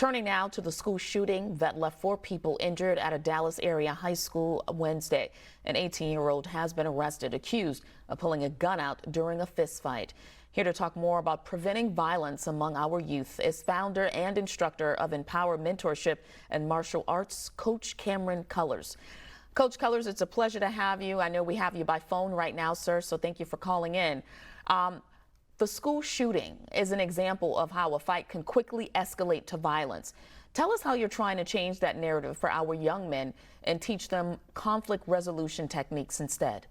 Turning now to the school shooting that left 4 people injured at a Dallas area high school Wednesday. An 18-year-old has been arrested, accused of pulling a gun out during a fistfight. Here to talk more about preventing violence among our youth is founder and instructor of Empower Mentorship and Martial Arts, Coach Cameron Cullers. Coach Cullers, it's a pleasure to have you. I know we have you by phone right now, sir, so thank you for calling in. The school shooting is an example of how a fight can quickly escalate to violence. Tell us how you're trying to change that narrative for our young men and teach them conflict resolution techniques instead.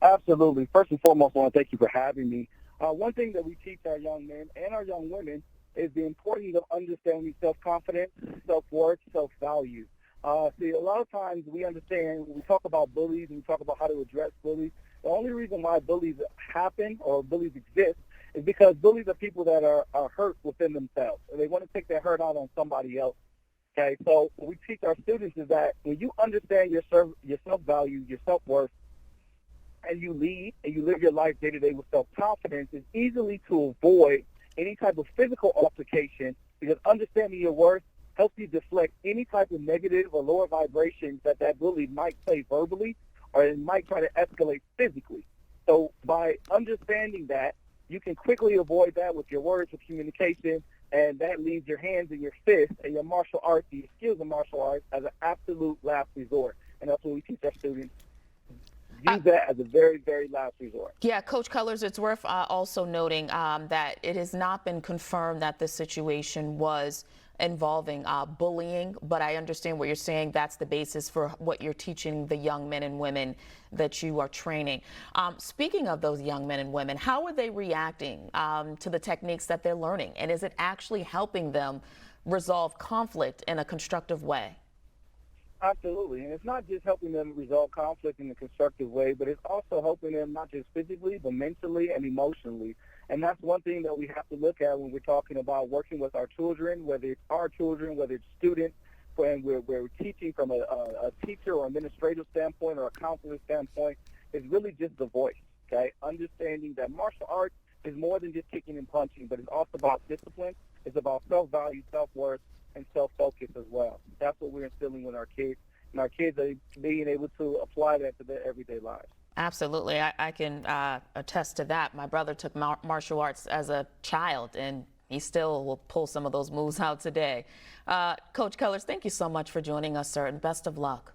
Absolutely. First and foremost, I want to thank you for having me. One thing that we teach our young men and our young women is the importance of understanding self-confidence, self-worth, self-value. See, a lot of times we understand, when we talk about bullies and we talk about how to address bullies, the only reason why bullies happen or bullies exist is because bullies are people that are hurt within themselves, and they want to take their hurt out on somebody else. Okay, so what we teach our students is that when you understand your self-value, your self-worth, and you lead and you live your life day-to-day with self-confidence, it's easily to avoid any type of physical altercation, because understanding your worth helps you deflect any type of negative or lower vibrations that bully might say verbally, or it might try to escalate physically. So by understanding that, you can quickly avoid that with your words, with communication, and that leaves your hands and your fists and your martial arts, your skills of martial arts, as an absolute last resort. And that's what we teach our students. Use that as a very, very last resort. Yeah, Coach Cullers, it's worth also noting that it has not been confirmed that this situation was involving bullying, but I understand what you're saying. That's the basis for what you're teaching the young men and women that you are training. Speaking of those young men and women, how are they reacting to the techniques that they're learning? And is it actually helping them resolve conflict in a constructive way? Absolutely. And it's not just helping them resolve conflict in a constructive way, but it's also helping them not just physically, but mentally and emotionally. And that's one thing that we have to look at when we're talking about working with our children, whether it's our children, whether it's students, when we're teaching from a teacher or administrative standpoint or a counselor standpoint, is really just the voice, okay? Understanding that martial arts is more than just kicking and punching, but it's also about discipline. It's about self-value, self-worth, and self-focus as well. That's what we're instilling with our kids, and our kids are being able to apply that to their everyday lives. Absolutely. I can attest to that. My brother took martial arts as a child, and he still will pull some of those moves out today. Coach Cullers, thank you so much for joining us, sir, and best of luck.